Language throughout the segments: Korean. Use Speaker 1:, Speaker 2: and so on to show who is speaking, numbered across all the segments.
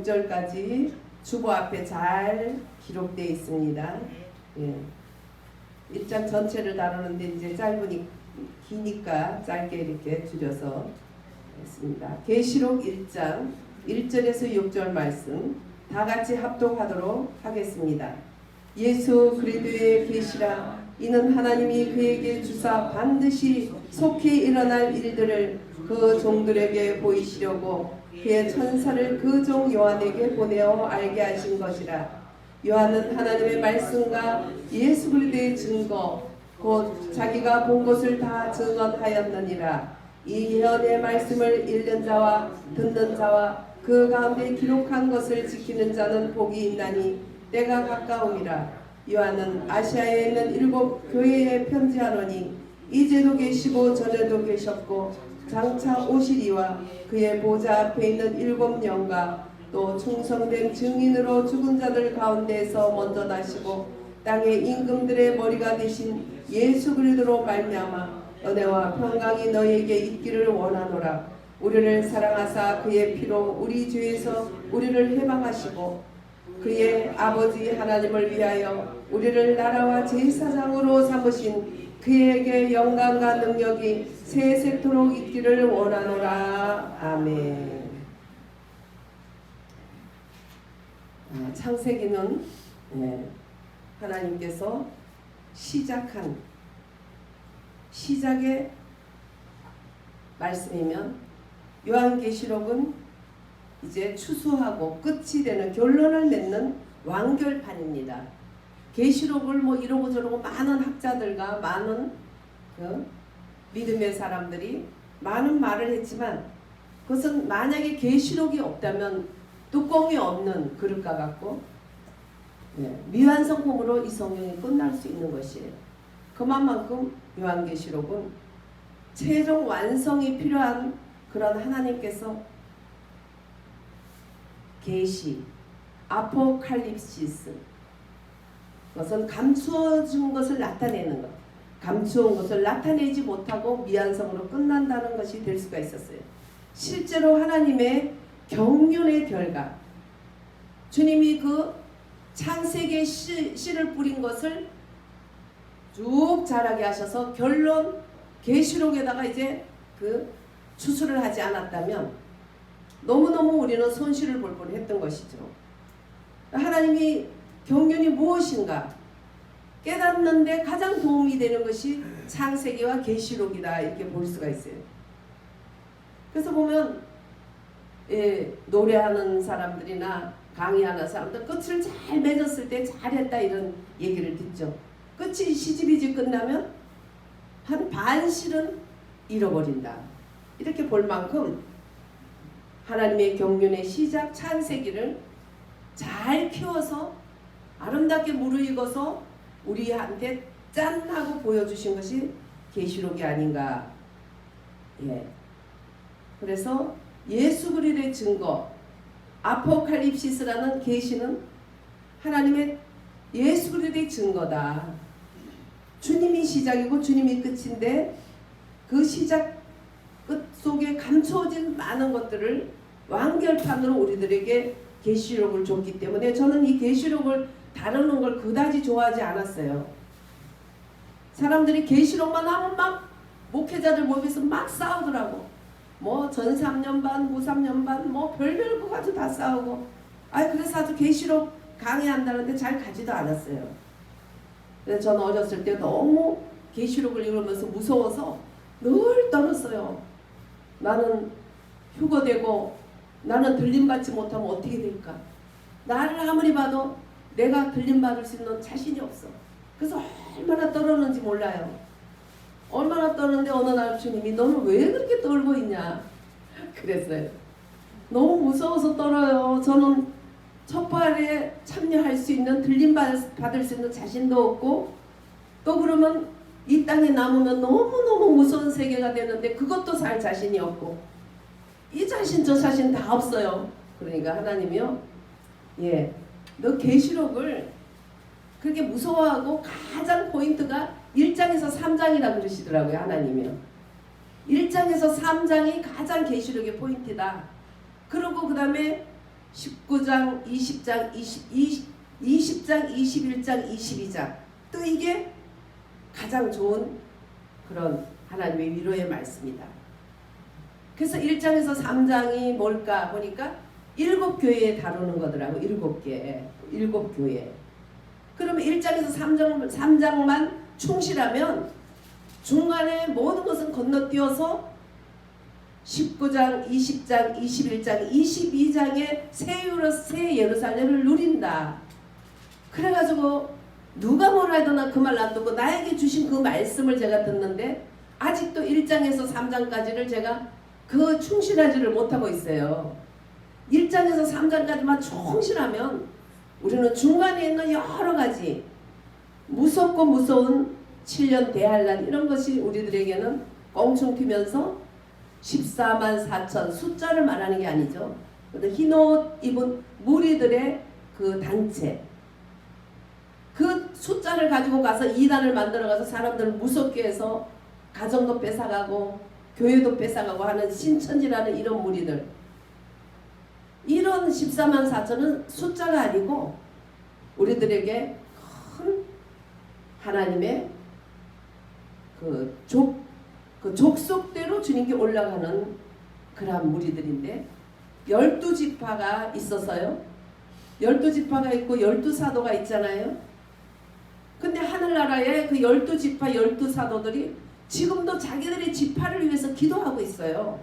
Speaker 1: 6절까지 주보 앞에 잘 기록되어 있습니다. 예. 1장 전체를 다루는데 이제 기니까 짧게 이렇게 줄여서 했습니다. 계시록 1장 1절에서 6절 말씀 다 같이 합독하도록 하겠습니다. 예수 그리스도의 계시라. 이는 하나님이 그에게 주사 반드시 속히 일어날 일들을 그 종들에게 보이시려고 그의 천사를 그 종 요한에게 보내어 알게 하신 것이라. 요한은 하나님의 말씀과 예수 그리스도의 증거 곧 자기가 본 것을 다 증언하였느니라. 이 예언의 말씀을 읽는 자와 듣는 자와 그 가운데 기록한 것을 지키는 자는 복이 있나니 때가 가까우니라. 요한은 아시아에 있는 7 교회에 편지하노니 이제도 계시고 전에도 계셨고 장차 오시리와 그의 보좌 앞에 있는 7 영과 또 충성된 증인으로 죽은 자들 가운데서 먼저 나시고 땅의 임금들의 머리가 되신 예수 그리스도로 말미암아 은혜와 평강이 너희에게 있기를 원하노라. 우리를 사랑하사 그의 피로 우리 죄에서 우리를 해방하시고 그의 아버지 하나님을 위하여 우리를 나라와 제사장으로 삼으신 그에게 영광과 능력이 세세토록 있기를 원하노라. 아멘. 창세기는 하나님께서 시작의 말씀이면 요한계시록은 이제 추수하고 끝이 되는 결론을 맺는 완결판입니다. 계시록을 이러고 저러고 많은 학자들과 많은 믿음의 사람들이 많은 말을 했지만 그것은 만약에 계시록이 없다면 뚜껑이 없는 그릇과 같고 미완성품으로 이 성경이 끝날 수 있는 것이에요. 그만큼 요한계시록은 최종 완성이 필요한 그런 하나님께서 계시, 아포칼립시스 그것은 감추어준 것을 나타내는 것, 감추어온 것을 나타내지 못하고 미완성으로 끝난다는 것이 될 수가 있었어요. 실제로 하나님의 경륜의 결과, 주님이 그 창세기의 씨를 뿌린 것을 쭉 자라게 하셔서 결론 계시록에다가 이제 추수를 하지 않았다면 너무너무 우리는 손실을 볼 뻔했던 것이죠. 하나님이 경륜이 무엇인가 깨닫는데 가장 도움이 되는 것이 창세기와 계시록이다 이렇게 볼 수가 있어요. 그래서 보면 노래하는 사람들이나 강의하는 사람들 끝을 잘 맺었을 때 잘했다 이런 얘기를 듣죠. 끝이 시집이집 끝나면 한 반실은 잃어버린다 이렇게 볼 만큼 하나님의 경륜의 시작 창세기를 잘 키워서 아름답게 무르익어서 우리한테 짠 하고 보여주신 것이 계시록이 아닌가. 그래서 예수 그리스도의 증거 아포칼립시스라는 계시는 하나님의 예수 그리스도의 증거다. 주님이 시작이고 주님이 끝인데 그 시작 끝 속에 감추어진 많은 것들을 완결판으로 우리들에게 계시록을 줬기 때문에 저는 이 계시록을 다루는 걸 그다지 좋아하지 않았어요. 사람들이 계시록만 하면 막 목회자들 모여서 막 싸우더라고. 전 3년 반, 후 3년 반, 별별 거 가지고 다 싸우고. 그래서 아주 계시록 강의한다는데 잘 가지도 않았어요. 그래서 저는 어렸을 때 너무 계시록을 읽으면서 무서워서 늘 떨었어요. 나는 휴거되고 나는 들림받지 못하면 어떻게 될까? 나를 아무리 봐도 내가 들림받을 수 있는 자신이 없어. 그래서 얼마나 떨었는지 몰라요. 얼마나 떨었는데 어느 날 주님이 너는 왜 그렇게 떨고 있냐? 그랬어요. 너무 무서워서 떨어요. 저는 첩발에 참여할 수 있는 들림받을 수 있는 자신도 없고 또 그러면 이 땅에 남으면 너무너무 무서운 세계가 되는데 그것도 살 자신이 없고 이 자신 저 자신 다 없어요. 그러니까 하나님이요. 너 계시록을 그렇게 무서워하고 가장 포인트가 1장에서 3장이라 그러시더라고요. 하나님이요. 1장에서 3장이 가장 계시록의 포인트다. 그리고 그 다음에 19장, 20장, 20장, 21장, 22장 또 이게 가장 좋은 그런 하나님의 위로의 말씀이다. 그래서 1장에서 3장이 뭘까 보니까 7교회에 다루는 거더라고. 7교회. 그러면 1장에서 3장만 충실하면 중간에 모든 것은 건너뛰어서 19장, 20장, 21장, 22장의 새 예루살렘을 누린다. 그래가지고 누가 뭐라 해도 그 말 안 듣고 나에게 주신 그 말씀을 제가 듣는데 아직도 1장에서 3장까지를 제가 그 충실하지를 못하고 있어요. 1장에서 3장까지만 충실하면 우리는 중간에 있는 여러 가지 무섭고 무서운 7년 대환란 이런 것이 우리들에게는 껑충 튀면서 14만 4천 숫자를 말하는 게 아니죠. 흰옷 입은 무리들의 그 단체 그 숫자를 가지고 가서 이단을 만들어가서 사람들을 무섭게 해서 가정도 뺏어가고 교회도 뺏어가고 하는 신천지라는 이런 무리들 이런 14만 4천은 숫자가 아니고 우리들에게 큰 하나님의 그 족속대로 주님께 올라가는 그러한 무리들인데 12지파가 있어서요. 12지파가 있고 12사도가 있잖아요. 근데 하늘나라에 그 12지파 12사도들이 지금도 자기들의 지파를 위해서 기도하고 있어요.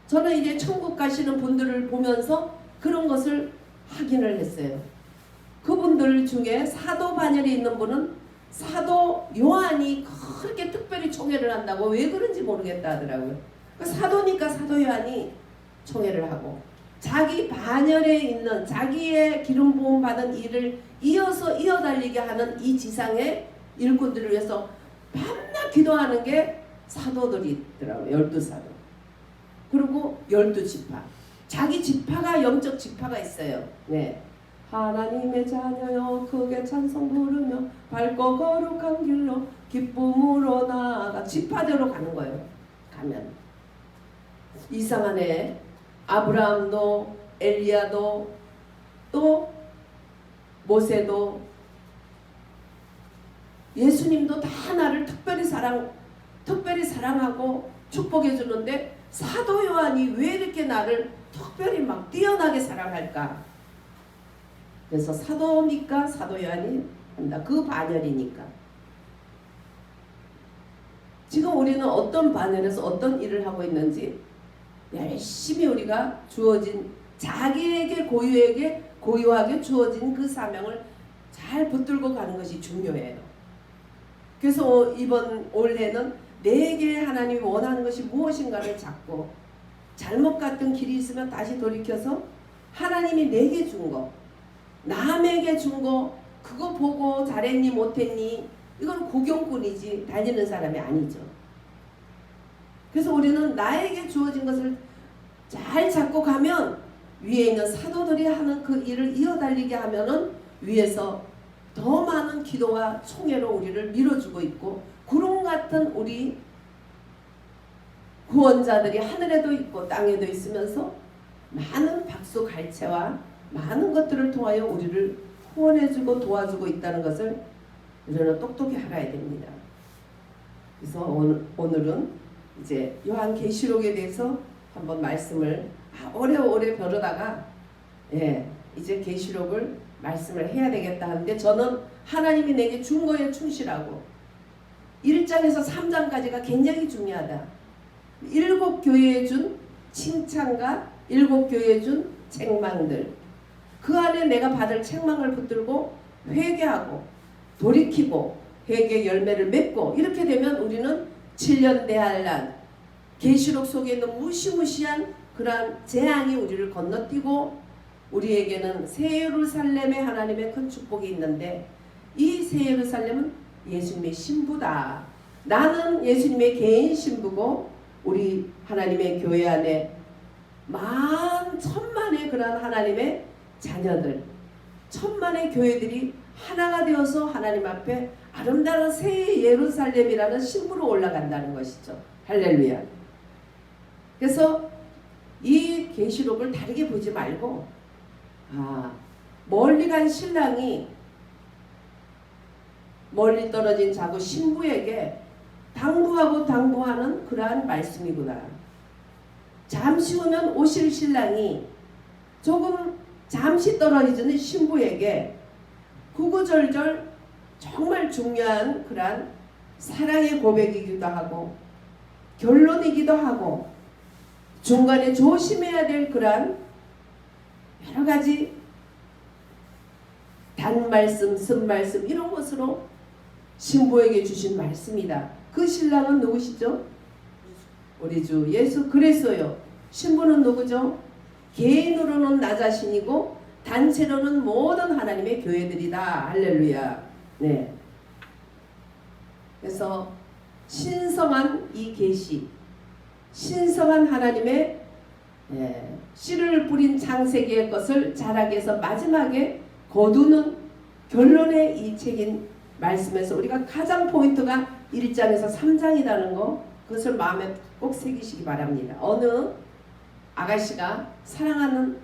Speaker 1: 저는 이제 천국 가시는 분들을 보면서 그런 것을 확인을 했어요. 그분들 중에 사도 반열에 있는 분은 사도 요한이 그렇게 특별히 총회를 한다고 왜 그런지 모르겠다 하더라고요. 사도니까 사도 요한이 총회를 하고 자기 반열에 있는 자기의 기름 부음 받은 일을 이어달리게 하는 이 지상의 일꾼들을 위해서 밤낮 기도하는 게 사도들이 있더라고요. 12사도. 그리고 12지파. 자기 지파가 영적 지파가 있어요. 네. 하나님의 자녀여 크게 찬송 부르며 밝고 거룩한 길로 기쁨으로 나아가 지파대로 가는 거예요. 가면 이상하네. 아브라함도 엘리야도 또 모세도 예수님도 다 나를 특별히 사랑하고 축복해 주는데 사도 요한이 왜 이렇게 나를 특별히 막 뛰어나게 사랑할까? 그래서 사도니까 사도 요한이 한다. 그 반열이니까. 지금 우리는 어떤 반열에서 어떤 일을 하고 있는지 열심히 우리가 주어진 자기에게 고유하게 주어진 그 사명을 잘 붙들고 가는 것이 중요해요. 그래서 이번 올해는 내게 하나님이 원하는 것이 무엇인가를 찾고 잘못 갔던 길이 있으면 다시 돌이켜서 하나님이 내게 준 거 남에게 준 거 그거 보고 잘했니 못했니 이건 구경꾼이지 다니는 사람이 아니죠. 그래서 우리는 나에게 주어진 것을 잘 잡고 가면 위에 있는 사도들이 하는 그 일을 이어달리게 하면은 위에서 더 많은 기도와 총회로 우리를 밀어주고 있고 구름 같은 우리 구원자들이 하늘에도 있고 땅에도 있으면서 많은 박수 갈채와 많은 것들을 통하여 우리를 후원해주고 도와주고 있다는 것을 우리는 똑똑히 알아야 됩니다. 그래서 오늘은 이제 요한계시록에 대해서 한번 말씀을 오래 벼르다가 이제 계시록을 말씀을 해야 되겠다 하는데 저는 하나님이 내게 준 거에 충실하고 1장에서 3장까지가 굉장히 중요하다. 7교회에 준 칭찬과 7교회에 준 책망들 그 안에 내가 받을 책망을 붙들고 회개하고 돌이키고 회개 열매를 맺고 이렇게 되면 우리는 7년 대환란 계시록 속에 있는 무시무시한 그러한 재앙이 우리를 건너뛰고 우리에게는 새 예루살렘의 하나님의 큰 축복이 있는데 이 새 예루살렘은 예수님의 신부다. 나는 예수님의 개인 신부고 우리 하나님의 교회 안에 천만의 그러한 하나님의 자녀들 천만의 교회들이 하나가 되어서 하나님 앞에 아름다운 새 예루살렘이라는 신부로 올라간다는 것이죠. 할렐루야. 그래서 이 계시록을 다르게 보지 말고 멀리 간 신랑이 멀리 떨어진 자고 신부에게 당부하는 그러한 말씀이구나. 잠시 후면 오실 신랑이 조금 잠시 떨어지는 신부에게 구구절절 정말 중요한 그러한 사랑의 고백이기도 하고 결론이기도 하고 중간에 조심해야 될 그러한 여러 가지 단말씀, 쓴말씀 이런 것으로 신부에게 주신 말씀이다. 그 신랑은 누구시죠? 우리 주 예수 그리스도요. 신부는 누구죠? 개인으로는 나 자신이고 단체로는 모든 하나님의 교회들이다. 할렐루야. 네. 그래서 신성한 이 계시, 신성한 하나님의 씨를 뿌린 창세기의 것을 자라게 해서 마지막에 거두는 결론의 이 책인 말씀에서 우리가 가장 포인트가 1장에서 3장이라는 거, 그것을 마음에 꼭 새기시기 바랍니다. 어느 아가씨가 사랑하는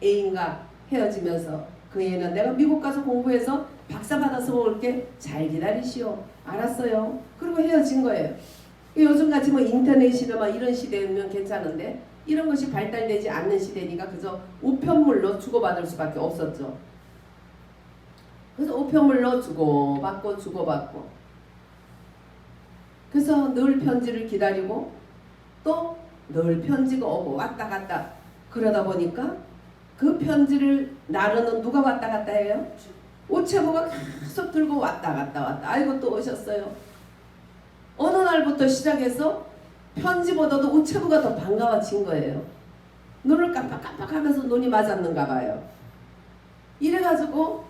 Speaker 1: 애인과 헤어지면서 그 애는 내가 미국 가서 공부해서 박사 받아서 올게, 잘 기다리시오. 알았어요. 그리고 헤어진 거예요. 요즘같이 뭐 인터넷이나 뭐 이런 시대면 괜찮은데 이런 것이 발달되지 않는 시대니까 그저 우편물로 주고받을 수밖에 없었죠. 그래서 우편물로 주고받고 그래서 늘 편지를 기다리고 또 늘 편지가 오고 왔다 갔다 그러다 보니까 그 편지를 나르는 누가 왔다 갔다 해요? 우체부가 계속 들고 왔다 갔다 아이고 또 오셨어요. 어느 날부터 시작해서 편지보다도 우체부가 더 반가워진 거예요. 눈을 깜빡깜빡하면서 눈이 맞았는가 봐요. 이래가지고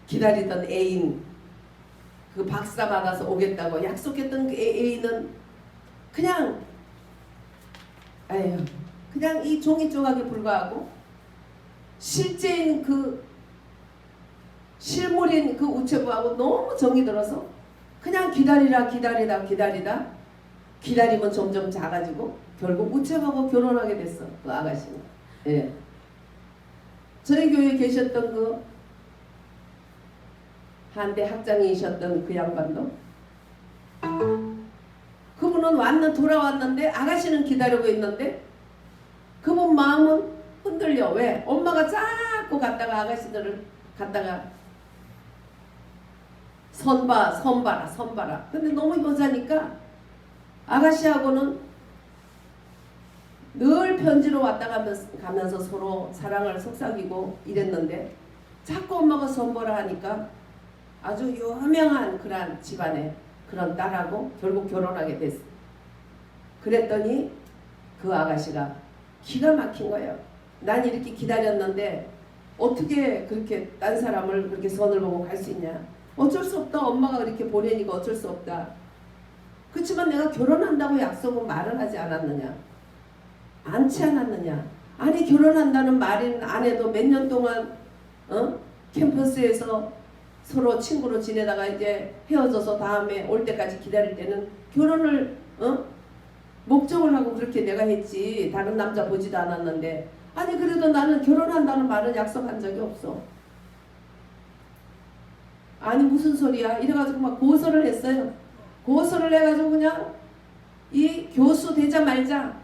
Speaker 1: 기다리던 애인, 그 박사 받아서 오겠다고 약속했던 그 애인은 그냥 그냥 이 종이 조각에 불과하고 실제인 그 실물인 그 우체부하고 너무 정이 들어서 그냥 기다리면 점점 작아지고 결국 우체부하고 결혼하게 됐어. 그 아가씨는. 예. 저희 교회에 계셨던 그 한때 학장이셨던 그 양반도 그분은 돌아왔는데 아가씨는 기다리고 있는데 그분 마음은 흔들려. 왜? 엄마가 자꾸 갔다가 아가씨들을 갔다가 선봐라. 근데 너무 여자니까 아가씨하고는 늘 편지로 왔다 가면서 서로 사랑을 속삭이고 이랬는데 자꾸 엄마가 선보라 하니까 아주 유명한 그런 집안의 그런 딸하고 결국 결혼하게 됐어. 그랬더니 그 아가씨가 기가 막힌 거예요. 난 이렇게 기다렸는데 어떻게 그렇게 딴 사람을 그렇게 선을 보고 갈 수 있냐. 어쩔 수 없다. 엄마가 그렇게 보내니까 어쩔 수 없다. 그렇지만 내가 결혼한다고 약속은 말을 하지 않았느냐. 않지 않았느냐. 아니 결혼한다는 말은 안 해도 몇 년 동안 캠퍼스에서 서로 친구로 지내다가 이제 헤어져서 다음에 올 때까지 기다릴 때는 결혼을 목적을 하고 그렇게 내가 했지. 다른 남자 보지도 않았는데 아니 그래도 나는 결혼한다는 말은 약속한 적이 없어. 아니 무슨 소리야. 이래가지고 막 고소를 했어요. 고소를 해가지고 그냥 이 교수 되자 말자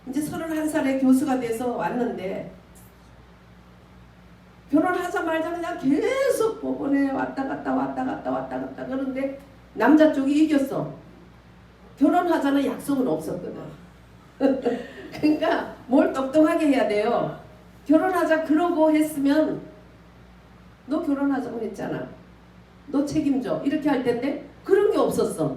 Speaker 1: 이제 31살에 교수가 돼서 왔는데 결혼하자 말자 그냥 계속 법원에 왔다 갔다 그러는데 남자 쪽이 이겼어. 결혼하자는 약속은 없었거든. 그러니까 뭘 똑똑하게 해야 돼요. 결혼하자 그러고 했으면 너 결혼하자고 했잖아. 너 책임져. 이렇게 할 텐데 그런 게 없었어.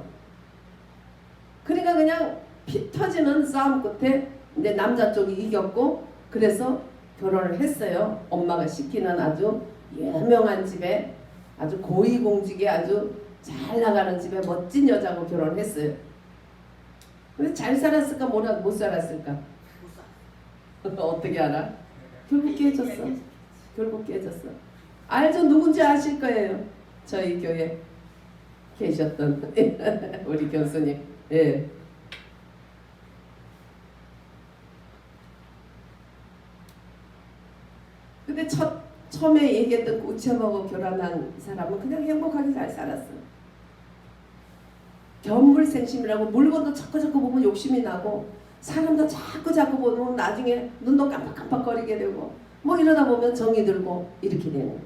Speaker 1: 그러니까 그냥 피 터지는 싸움 끝에 이제 남자 쪽이 이겼고 그래서 결혼을 했어요. 엄마가 시키는 아주 유명한 집에 아주 고위공직에 아주 잘 나가는 집에 멋진 여자하고 결혼을 했어요. 근데 잘 살았을까 못 살았을까? 어떻게 알아? 결국 깨졌어. 결국 깨졌어. 알죠? 누군지 아실 거예요. 저희 교회 계셨던 우리 교수님. 예. 근데 처음에 얘기했던 우체하고 결혼한 사람은 그냥 행복하게 잘 살았어. 견물생심이라고 물건도 자꾸 보면 욕심이 나고 사람도 자꾸 보면 나중에 눈도 깜빡깜빡거리게 되고 뭐 이러다 보면 정이 들고 이렇게 되는.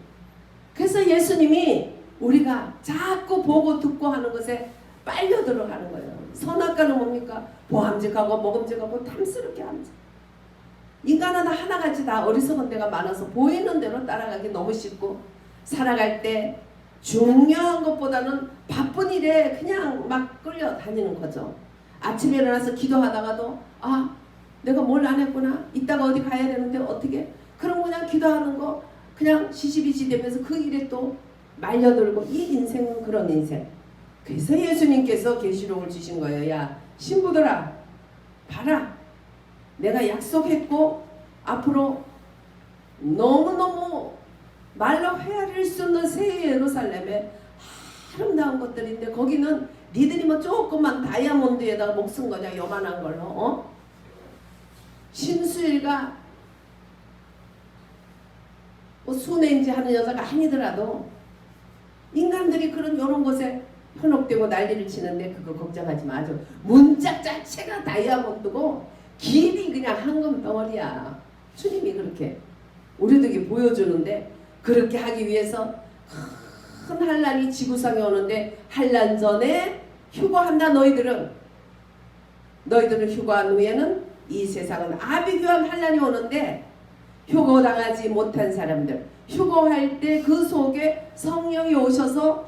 Speaker 1: 그래서 예수님이 우리가 자꾸 보고 듣고 하는 것에 빨려들어 가는 거예요. 선악과는 뭡니까? 보암직하고 먹음직하고 탐스럽게 함직. 인간은 하나같이 다 어리석은 데가 많아서 보이는 대로 따라가기 너무 쉽고 살아갈 때 중요한 것보다는 바쁜 일에 그냥 막 끌려다니는 거죠. 아침에 일어나서 기도하다가도 내가 뭘 안 했구나. 이따가 어디 가야 되는데 어떻게. 그럼 그냥 기도하는 거 그냥 시시비시 되면서 그 일에 또 말려들고 이 인생은 그런 인생. 그래서 예수님께서 계시록을 주신 거예요. 야 신부들아 봐라. 내가 약속했고 앞으로 너무너무 말로 헤아릴 수 없는 새 예루살렘에 아름다운 것들인데 거기는 니들이 뭐 조금만 다이아몬드에다가 목 쓴 거냐 요만한 걸로 신수일과 뭐 순애인지 하는 여자가 아니더라도 인간들이 그런 요런 곳에 현혹되고 난리를 치는데 그거 걱정하지 마. 아주 문짝 자체가 다이아몬드고 길이 그냥 황금 덩어리야. 주님이 그렇게 우리에게 보여주는데 그렇게 하기 위해서 큰 환란이 지구상에 오는데 환란 전에 휴거한다. 너희들은 휴거한 후에는 이 세상은 아비규환 환란이 오는데 휴거당하지 못한 사람들 휴거할 때 그 속에 성령이 오셔서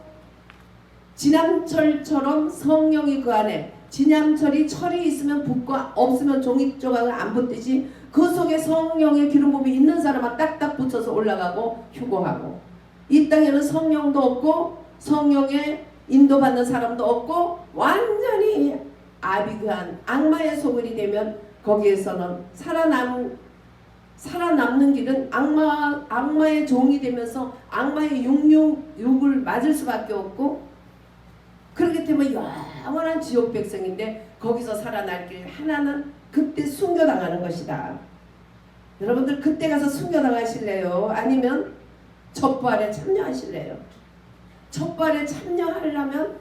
Speaker 1: 지남철처럼 성령이 그 안에 지남철이 철이 있으면 붓고 없으면 종이 조각을 안 붙듯이 그 속에 성령의 기름 부음이 있는 사람은 딱딱 붙여서 올라가고 휴거하고 이 땅에는 성령도 없고 성령의 인도받는 사람도 없고 완전히 아비규환 악마의 소굴이 되면 거기에서는 살아남는 길은 악마의 종이 되면서 악마의 육을 맞을 수밖에 없고 그렇기 때문에 영원한 지옥 백성인데 거기서 살아날 길 하나는 그때 순교당하는 것이다. 여러분들 그때 가서 순교당하실래요? 아니면 첩부활에 참여하실래요? 첩부활에 참여하려면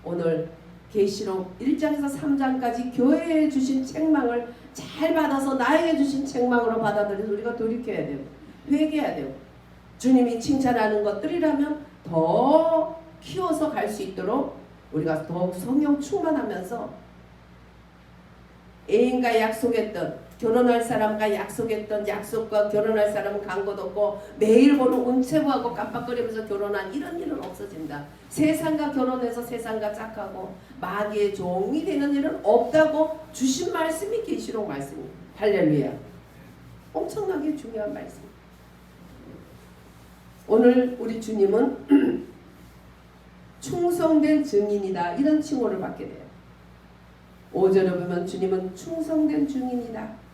Speaker 1: 오늘 계시록 1장에서 3장까지 교회에 주신 책망을 잘 받아서 나에게 주신 책망으로 받아들여서 우리가 돌이켜야 되고 회개해야 되고 주님이 칭찬하는 것들이라면 더 키워서 갈 수 있도록 우리가 더욱 성령 충만하면서 애인과 약속했던 결혼할 사람과 약속했던 약속과 결혼할 사람은 간 것 없고 매일 보는 운체부하고 깜빡거리면서 결혼한 이런 일은 없어진다. 세상과 결혼해서 세상과 짝하고 마귀의 종이 되는 일은 없다고 주신 말씀이 계시록 말씀입니다. 할렐루야. 엄청나게 중요한 말씀. 오늘 우리 주님은 충성된 증인이다 이런 칭호를 받게 돼요. 5절에 보면 주님은 충성된 증인이다.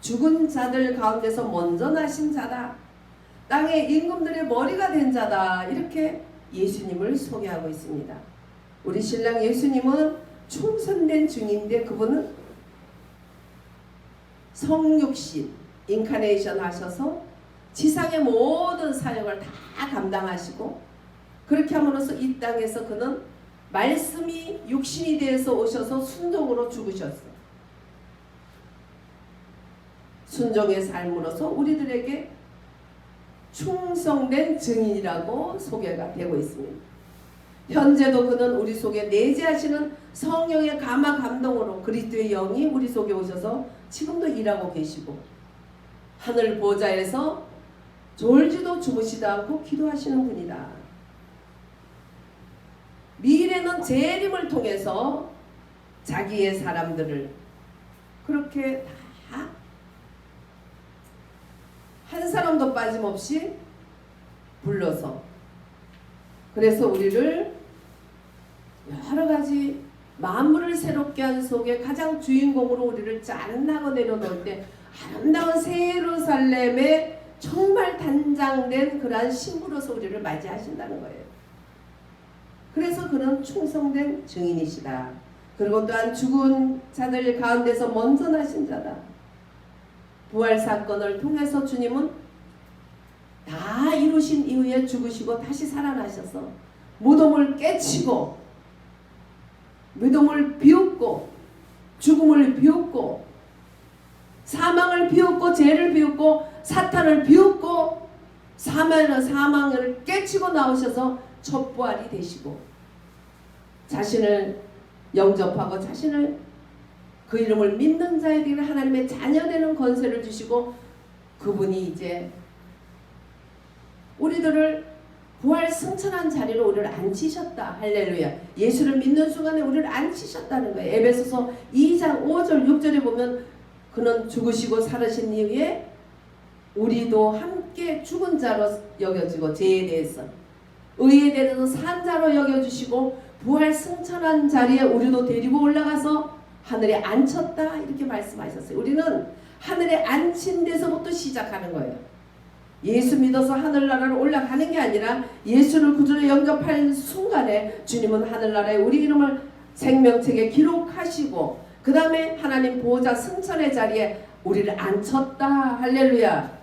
Speaker 1: 죽은 자들 가운데서 먼저 나신 자다. 땅의 임금들의 머리가 된 자다. 이렇게 예수님을 소개하고 있습니다. 우리 신랑 예수님은 충성된 증인인데 그분은 성육신 인카네이션 하셔서 지상의 모든 사역을 다 감당하시고 그렇게 함으로써 이 땅에서 그는 말씀이 육신이 되어서 오셔서 순종으로 죽으셨어. 순종의 삶으로서 우리들에게 충성된 증인이라고 소개가 되고 있습니다. 현재도 그는 우리 속에 내재하시는 성령의 감화 감동으로 그리스도의 영이 우리 속에 오셔서 지금도 일하고 계시고 하늘 보좌에서 졸지도 주무시지 않고 기도하시는 분이다. 미래는 재림을 통해서 자기의 사람들을 그렇게 다 한 사람도 빠짐없이 불러서 그래서 우리를 여러 가지 만물을 새롭게 한 속에 가장 주인공으로 우리를 짜증나고 내려놓을 때 아름다운 새 예루살렘에 정말 단장된 그러한 신부로서 우리를 맞이하신다는 거예요. 그래서 그는 충성된 증인이시다. 그리고 또한 죽은 자들 가운데서 먼저 나신 자다. 부활 사건을 통해서 주님은 다 이루신 이후에 죽으시고 다시 살아나셔서 무덤을 깨치고 무덤을 비웃고 죽음을 비웃고 사망을 비웃고 죄를 비웃고 사탄을 비웃고 사망을 깨치고 나오셔서 첫 부활이 되시고 자신을 영접하고 자신을 그 이름을 믿는 자에게 하나님의 자녀되는 권세를 주시고 그분이 이제 우리들을 부활 승천한 자리로 우리를 앉히셨다. 할렐루야. 예수를 믿는 순간에 우리를 앉히셨다는 거예요. 에베소서 2장 5절 6절에 보면 그는 죽으시고 살으신 이후에 우리도 함께 죽은 자로 여겨지고 죄에 대해서 의에 대해서 산 자로 여겨주시고 부활 승천한 자리에 우리도 데리고 올라가서 하늘에 앉혔다 이렇게 말씀하셨어요. 우리는 하늘에 앉힌 데서부터 시작하는 거예요. 예수 믿어서 하늘나라로 올라가는 게 아니라 예수를 구주로 영접할 순간에 주님은 하늘나라에 우리 이름을 생명책에 기록하시고 그 다음에 하나님 보호자 승천의 자리에 우리를 앉혔다. 할렐루야.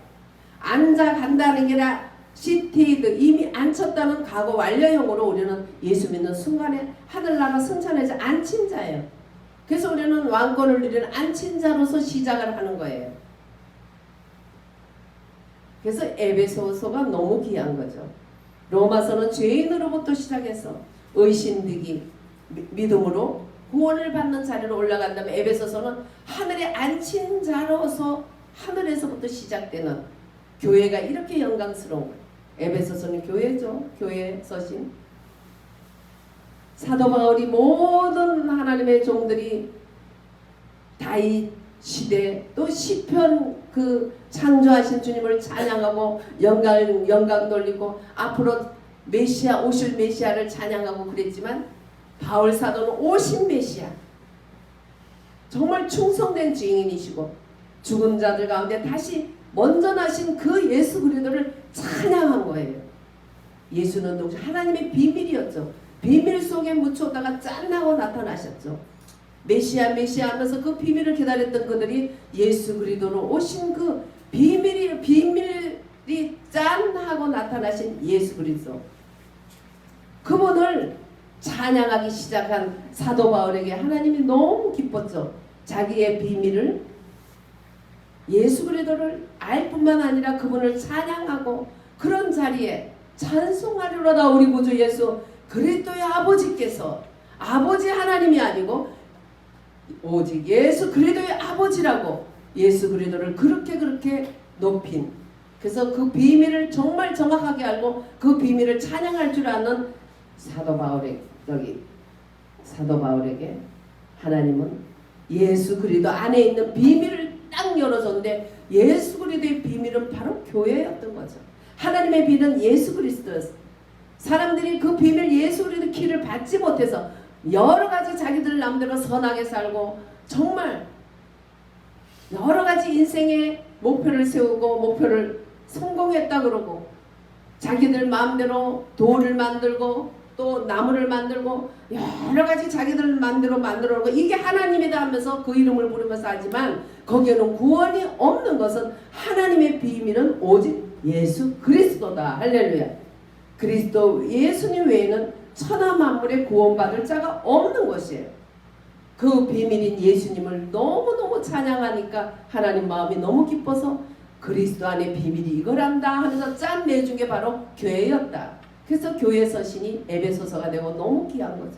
Speaker 1: 앉아간다는 게 아니라 시티드 이미 앉혔다는 과거 완료형으로 우리는 예수 믿는 순간에 하늘나라 승천의 자 앉힌 자예요. 그래서 우리는 왕권을 누리는 앉힌 자로서 시작을 하는 거예요. 그래서 에베소서가 너무 귀한 거죠. 로마서는 죄인으로부터 시작해서 의신득이 믿음으로 구원을 받는 자리로 올라간 다음에 에베소서는 하늘에 앉힌 자로서 하늘에서부터 시작되는 교회가 이렇게 영광스러운 거예요. 에베소서는 교회죠. 교회 서신. 사도 바울이 모든 하나님의 종들이 다윗 시대 또 시편 그 창조하신 주님을 찬양하고 영광 돌리고 앞으로 메시아 오실 메시아를 찬양하고 그랬지만 바울 사도는 오신 메시아 정말 충성된 증인이시고 죽은 자들 가운데 다시 먼저 나신 그 예수 그리스도를 찬양한 거예요. 예수는 동시 하나님의 비밀이었죠. 비밀 속에 묻혀다가 짠하고 나타나셨죠. 메시아 하면서 그 비밀을 기다렸던 그들이 예수 그리스도로 오신 그 비밀이 짠하고 나타나신 예수 그리스도 그분을 찬양하기 시작한 사도 바울에게 하나님이 너무 기뻤죠. 자기의 비밀을 예수 그리스도를 알 뿐만 아니라 그분을 찬양하고 그런 자리에 찬송하리로다 우리 구주 예수 그리스도의 아버지께서 아버지 하나님이 아니고 오직 예수 그리스도의 아버지라고 예수 그리스도를 그렇게 높인 그래서 그 비밀을 정말 정확하게 알고 그 비밀을 찬양할 줄 아는 사도 바울에게 하나님은 예수 그리스도 안에 있는 비밀을 딱 열어줬는데 예수 그리스도의 비밀은 바로 교회였던 거죠. 하나님의 비밀은 예수 그리스도였어요. 사람들이 그 비밀 예수 그리스도 키를 받지 못해서 여러 가지 자기들 남대로 선하게 살고 정말 여러 가지 인생의 목표를 세우고 목표를 성공했다 그러고 자기들 마음대로 돈을 만들고 또 나무를 만들고 여러 가지 자기들 만들고 이게 하나님이다 하면서 그 이름을 부르면서 하지만 거기에는 구원이 없는 것은 하나님의 비밀은 오직 예수 그리스도다. 할렐루야. 그리스도 예수님 외에는 천하 만물에 구원받을 자가 없는 것이에요. 그 비밀인 예수님을 너무너무 찬양하니까 하나님 마음이 너무 기뻐서 그리스도 안에 비밀이 이거란다 하면서 짠 내준 게 바로 교회였다. 그래서 교회 서신이 에베소서가 되고 너무 귀한 거죠.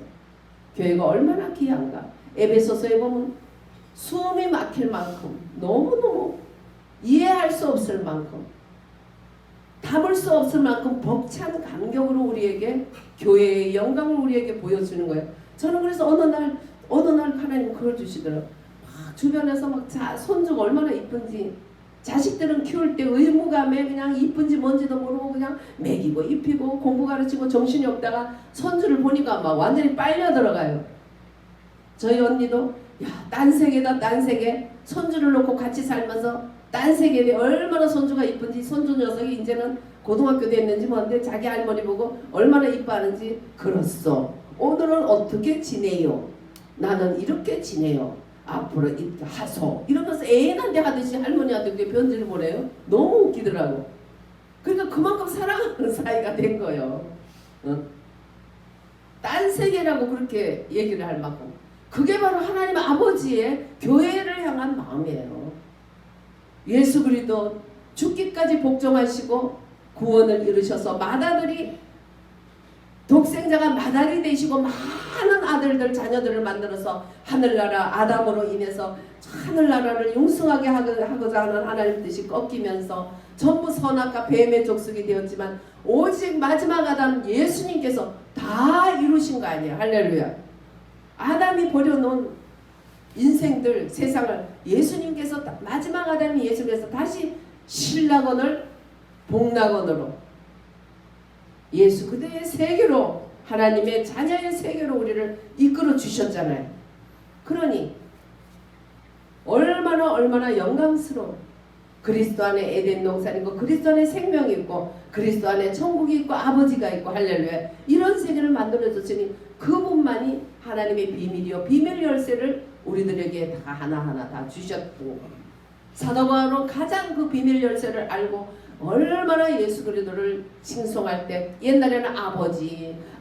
Speaker 1: 교회가 얼마나 귀한가. 에베소서에 보면 숨이 막힐 만큼 너무너무 이해할 수 없을 만큼 담을 수 없을 만큼 벅찬 감격으로 우리에게 교회의 영광을 우리에게 보여주는 거예요. 저는 그래서 어느 날 하나님 그걸 주시더라고요. 막 주변에서 막 손주가 얼마나 이쁜지 자식들은 키울 때 의무감에 그냥 이쁜지 뭔지도 모르고 그냥 먹이고 입히고 공부 가르치고 정신이 없다가 손주를 보니까 막 완전히 빨려 들어가요. 저희 언니도 딴 세계 손주를 놓고 같이 살면서 딴 세계에 얼마나 손주가 이쁜지 손주 녀석이 이제는 고등학교 됐는지 뭔데 자기 할머니 보고 얼마나 이뻐하는지 그렇소. 오늘은 어떻게 지내요? 나는 이렇게 지내요. 앞으로 하소. 이러면서 애인한테 하듯이 할머니한테 그게 편지를 보내요. 너무 웃기더라고. 그러니까 그만큼 사랑하는 사이가 된 거예요. 딴 세계라고 그렇게 얘기를 할 만큼 그게 바로 하나님 아버지의 교회를 향한 마음이에요. 예수 그리스도 죽기까지 복종하시고 구원을 이루셔서 맏아들이 독생자가 맏아들이 되시고 많은 아들들 자녀들을 만들어서 하늘나라 아담으로 인해서 하늘나라를 융성하게 하고자 하는 하나님 뜻이 꺾이면서 전부 선악과 뱀의 족속이 되었지만 오직 마지막 아담 예수님께서 다 이루신 거 아니에요. 할렐루야. 아담이 버려놓은 인생들 세상을 예수님께서 마지막 아담이 예수님께서 다시 신락원을 복락원으로 예수 그대의 세계로 하나님의 자녀의 세계로 우리를 이끌어 주셨잖아요. 그러니 얼마나 영광스러운 그리스도 안에 에덴 동산이 있고 그리스도 안에 생명이 있고 그리스도 안에 천국이 있고 아버지가 있고 할렐루야. 이런 세계를 만들어줬으니 그분만이 하나님의 비밀이요 비밀 열쇠를 우리들에게 다 하나하나 다 주셨고 사도 바울은 가장 그 비밀 열쇠를 알고 얼마나 예수 그리스도를 칭송할 때 옛날에는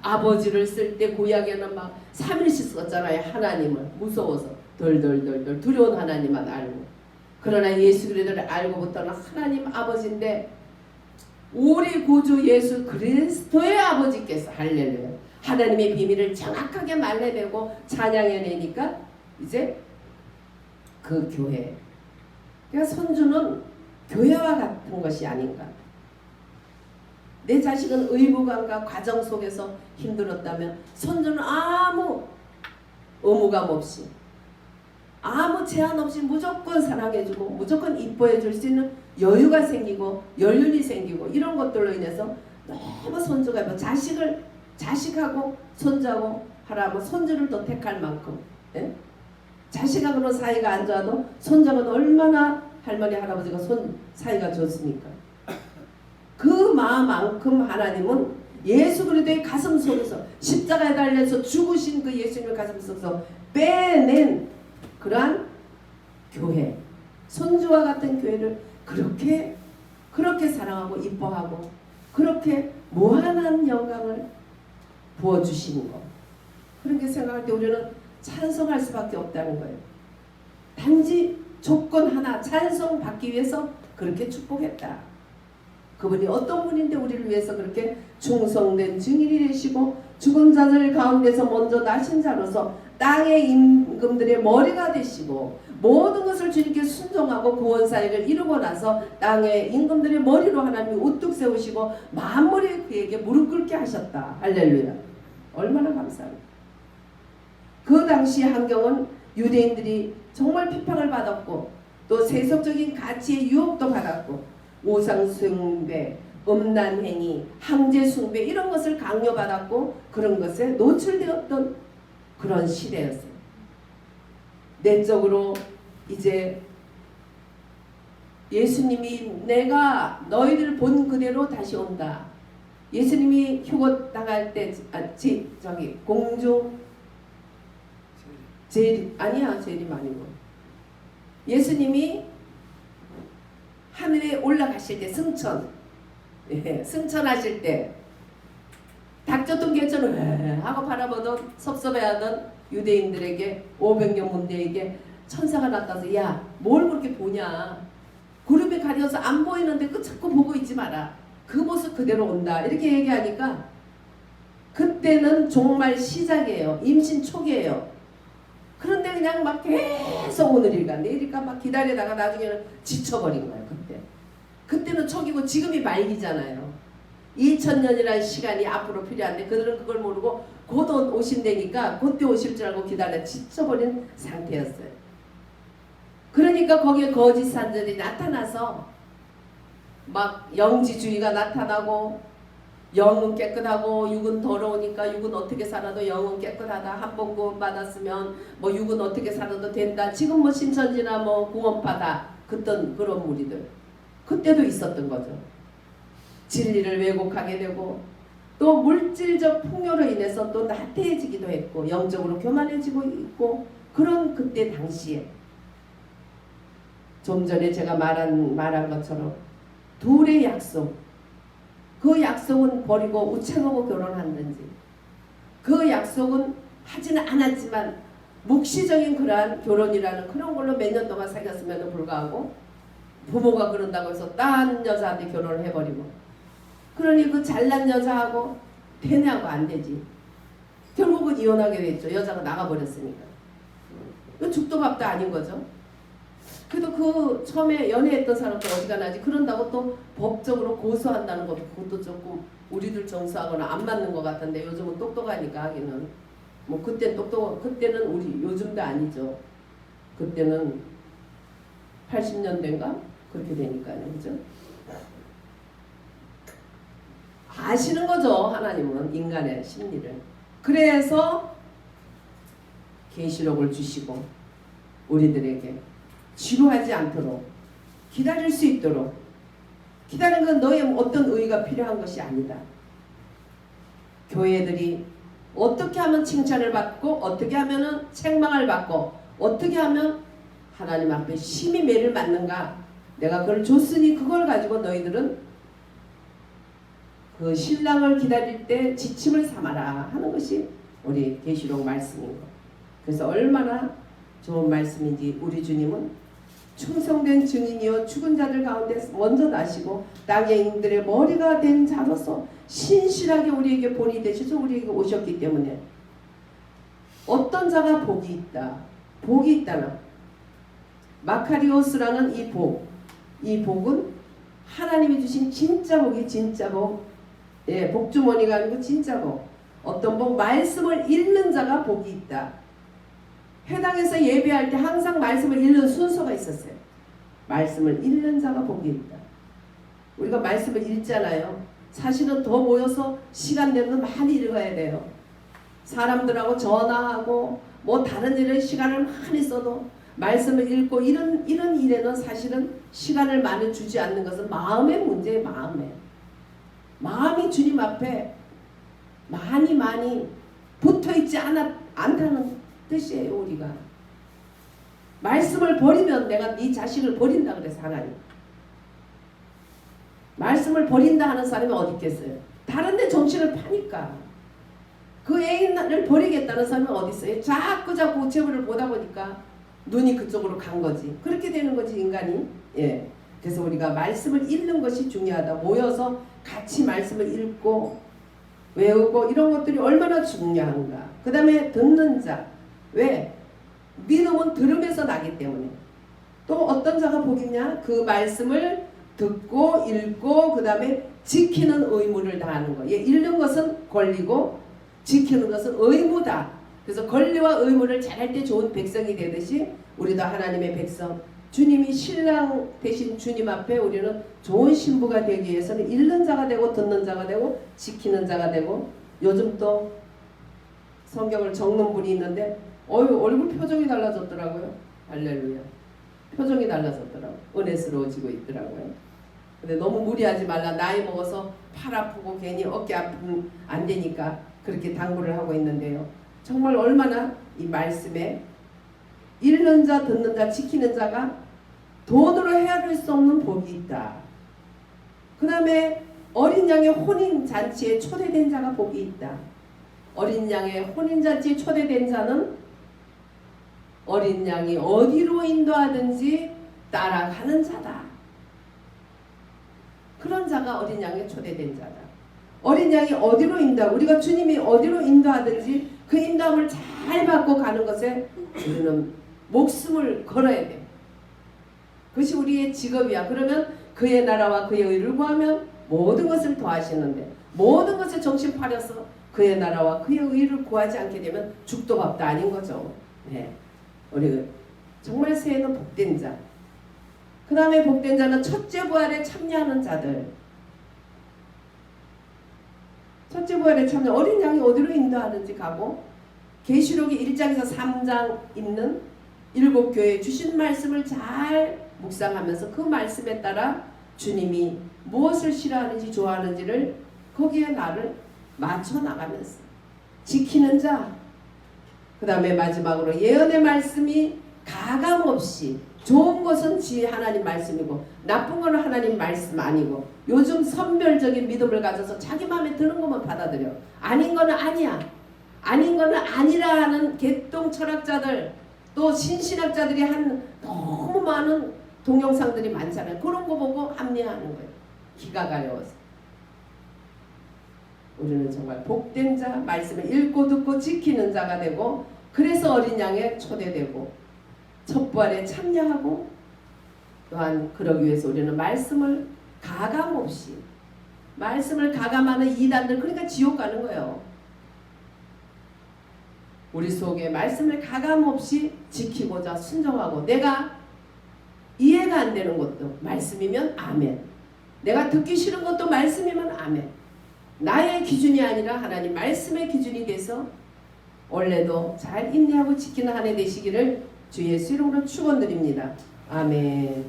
Speaker 1: 아버지를 쓸 때 구약에는 막 3일씩 썼잖아요. 하나님을 무서워서 덜덜덜덜 두려운 하나님만 알고 그러나 예수 그리스도를 알고부터는 하나님 아버지인데 우리 구주 예수 그리스도의 아버지께서 할렐루야 하나님의 비밀을 정확하게 말해내고 찬양해내니까 이제 그 교회 그러니까 손주는 교회와 같은 것이 아닌가. 내 자식은 의무감과 과정 속에서 힘들었다면 손주는 아무 의무감 없이 아무 제한 없이 무조건 사랑해주고 무조건 이뻐해줄 수 있는 여유가 생기고 연륜이 생기고 이런 것들로 인해서 너무 손주가 뭐 자식하고 손주하고 하라면 손주를 더 택할 만큼 예? 자식하고는 사이가 안 좋아도 손자는 얼마나 할머니 할아버지가 사이가 좋습니까? 그 마음만큼 하나님은 예수 그리스도의 가슴 속에서 십자가에 달려서 죽으신 그 예수님의 가슴 속에서 빼낸 그러한 교회 손주와 같은 교회를 그렇게 사랑하고 이뻐하고 그렇게 무한한 영광을 부어주시는 것 그렇게 생각할 때 우리는 찬송할 수밖에 없다는 거예요. 단지 조건 하나 찬송받기 위해서 그렇게 축복했다. 그분이 어떤 분인데 우리를 위해서 그렇게 충성된 증인이 되시고 죽은 자들 가운데서 먼저 나신 자로서 땅의 임금들의 머리가 되시고 모든 것을 주님께 순종하고 구원사역을 이루고 나서 땅의 임금들의 머리로 하나님이 우뚝 세우시고 만물이 그에게 무릎 꿇게 하셨다. 할렐루야. 얼마나 감사합니다. 그 당시 환경은 유대인들이 정말 비판을 받았고 또 세속적인 가치의 유혹도 받았고 우상숭배, 음란행위, 황제숭배 이런 것을 강요받았고 그런 것에 노출되었던 그런 시대였어요. 내적으로 이제 예수님이 내가 너희들 본 그대로 다시 온다. 예수님이 휴거 당할 때 공중 재림 아니고 예수님이 하늘에 올라가실 때 승천하실 때 닥쳤던 개천을 하고 바라보던 섭섭해하던 유대인들에게 500명 문대에게 천사가 나타나서 야 뭘 그렇게 보냐 구름이 가려서 안 보이는데 그 자꾸 보고 있지 마라 그 모습 그대로 온다 이렇게 얘기하니까 그때는 정말 시작이에요. 임신 초기예요. 그런데 그냥 막 계속 오늘일까 내일일까 막 기다리다가 나중에는 지쳐버린 거예요. 그때는 초기고 지금이 말기잖아요. 2000년이라는 시간이 앞으로 필요한데 그들은 그걸 모르고 곧 오신다니까 그때 오실 줄 알고 기다려 지쳐버린 상태였어요. 그러니까 거기에 거짓 산들이 나타나서 막 영지주의가 나타나고 영은 깨끗하고 육은 더러우니까 육은 어떻게 살아도 영은 깨끗하다. 한 번 구원받았으면 뭐 육은 어떻게 살아도 된다. 지금 뭐 신천지나 뭐 구원파다. 그런 무리들. 그때도 있었던 거죠. 진리를 왜곡하게 되고 또 물질적 풍요로 인해서 또 나태해지기도 했고 영적으로 교만해지고 있고 그런 그때 당시에 좀 전에 제가 말한 것처럼 둘의 약속 그 약속은 버리고 우체하고 결혼하는지, 그 약속은 하지는 않았지만 묵시적인 그러한 결혼이라는 그런 걸로 몇 년 동안 사귀었음에도 불구하고 부모가 그런다고 해서 딴 여자한테 결혼을 해버리고, 그러니 그 잘난 여자하고 되냐고 안 되지. 결국은 이혼하게 됐죠. 여자가 나가버렸으니까. 그 죽도 밥도 아닌 거죠. 그래도 그 처음에 연애했던 사람도 어디가 나지. 그런다고 또 법적으로 고소한다는 것, 그것도 조금 우리들 정서하고는 안 맞는 것 같은데, 요즘은 똑똑하니까 하기는. 뭐 그때 그때는 우리 요즘도 아니죠. 그때는 80년대인가 그렇게 되니까요, 그죠? 아시는 거죠, 하나님은 인간의 심리를. 그래서 계시록을 주시고 우리들에게 지루하지 않도록, 기다릴 수 있도록. 기다리는 건 너의 어떤 의의가 필요한 것이 아니다. 교회들이 어떻게 하면 칭찬을 받고, 어떻게 하면 책망을 받고, 어떻게 하면 하나님 앞에 심히 매를 맞는가. 내가 그걸 줬으니 그걸 가지고 너희들은 그 신랑을 기다릴 때 지침을 삼아라 하는 것이 우리 계시록 말씀인 것. 그래서 얼마나 좋은 말씀인지 우리 주님은 충성된 증인이요 죽은 자들 가운데 먼저 나시고 땅의 인들의 머리가 된 자로서 신실하게 우리에게 본이 되셔서 우리에게 오셨기 때문에 어떤 자가 복이 있다. 복이 있다나 마카리오스라는 이 복, 이 복은 하나님이 주신 진짜 복이 진짜 복. 예, 복주머니가 아니고 진짜 복. 어떤 복? 말씀을 읽는 자가 복이 있다. 회당에서 예배할 때 항상 말씀을 읽는 순서가 있었어요. 말씀을 읽는 자가 복이 있다. 우리가 말씀을 읽잖아요. 사실은 더 모여서 시간 내면 많이 읽어야 돼요. 사람들하고 전화하고 뭐 다른 일에 시간을 많이 써도 말씀을 읽고 이런 일에는 사실은 시간을 많이 주지 않는 것은 마음의 문제예요. 마음이 주님 앞에 많이 붙어있지 않다는 뜻이에요. 우리가 말씀을 버리면 내가 네 자식을 버린다 그래서 하나님. 말씀을 버린다 하는 사람이 어디 있겠어요? 다른 데 정신을 파니까. 그 애인을 버리겠다는 사람이 어디 있어요? 자꾸 우체부를 보다 보니까 눈이 그쪽으로 간 거지. 그렇게 되는 거지 인간이. 예. 그래서 우리가 말씀을 읽는 것이 중요하다. 모여서 같이 말씀을 읽고 외우고 이런 것들이 얼마나 중요한가. 그 다음에 듣는 자. 왜? 믿음은 들음에서 나기 때문에. 또 어떤 자가 복이냐? 그 말씀을 듣고 읽고 그 다음에 지키는 의무를 다하는 거. 예, 읽는 것은 권리고 지키는 것은 의무다. 그래서 권리와 의무를 잘할 때 좋은 백성이 되듯이 우리도 하나님의 백성, 주님이 신랑 되신 주님 앞에 우리는 좋은 신부가 되기 위해서는 읽는 자가 되고 듣는 자가 되고 지키는 자가 되고. 요즘 또 성경을 적는 분이 있는데 얼굴 표정이 달라졌더라고요. 할렐루야. 표정이 달라졌더라고요. 은혜스러워지고 있더라고요. 근데 너무 무리하지 말라. 나이 먹어서 팔 아프고 괜히 어깨 아프면 안 되니까 그렇게 당부를 하고 있는데요. 정말 얼마나 이 말씀에 읽는 자, 듣는 자, 지키는 자가 돈으로 헤아릴 수 없는 복이 있다. 그 다음에 어린 양의 혼인잔치에 초대된 자가 복이 있다. 어린 양의 혼인잔치에 초대된 자는 어린 양이 어디로 인도하든지 따라가는 자다. 그런 자가 어린 양에 초대된 자다. 어린 양이 어디로 우리가 주님이 어디로 인도하든지 그 인도함을 잘 받고 가는 것에 우리는 목숨을 걸어야 돼. 그것이 우리의 직업이야. 그러면 그의 나라와 그의 의를 구하면 모든 것을 더하시는데, 모든 것에 정신 파려서 그의 나라와 그의 의를 구하지 않게 되면 죽도 밥도 아닌 거죠. 네. 우리 정말 새해는 복된 자. 그 다음에 복된 자는 첫째 부활에 참여하는 자들. 첫째 부활에 참여. 어린 양이 어디로 인도하는지 가고 계시록이 1장에서 3장 있는 7교회에 주신 말씀을 잘 묵상하면서 그 말씀에 따라 주님이 무엇을 싫어하는지 좋아하는지를 거기에 나를 맞춰 나가면서 지키는 자. 그 다음에 마지막으로 예언의 말씀이 가감없이 좋은 것은 지 하나님 말씀이고 나쁜 거는 하나님 말씀 아니고 요즘 선별적인 믿음을 가져서 자기 마음에 드는 것만 받아들여. 아닌 거는 아니야. 아닌 거는 아니라 하는 개똥 철학자들 또 신신학자들이 한 너무 많은 동영상들이 많잖아요. 그런 거 보고 합리화하는 거예요. 기가 가려워서. 우리는 정말 복된 자, 말씀을 읽고 듣고 지키는 자가 되고 그래서 어린 양에 초대되고 첩부활에 참여하고 또한 그러기 위해서 우리는 말씀을 가감없이 말씀을 가감하는 이단들 그러니까 지옥 가는 거예요. 우리 속에 말씀을 가감없이 지키고자 순종하고 내가 이해가 안 되는 것도 말씀이면 아멘. 내가 듣기 싫은 것도 말씀이면 아멘. 나의 기준이 아니라 하나님 말씀의 기준이 돼서 원래도 잘 인내하고 지키는 한 해 되시기를 주 예수 이름으로 축원드립니다. 아멘.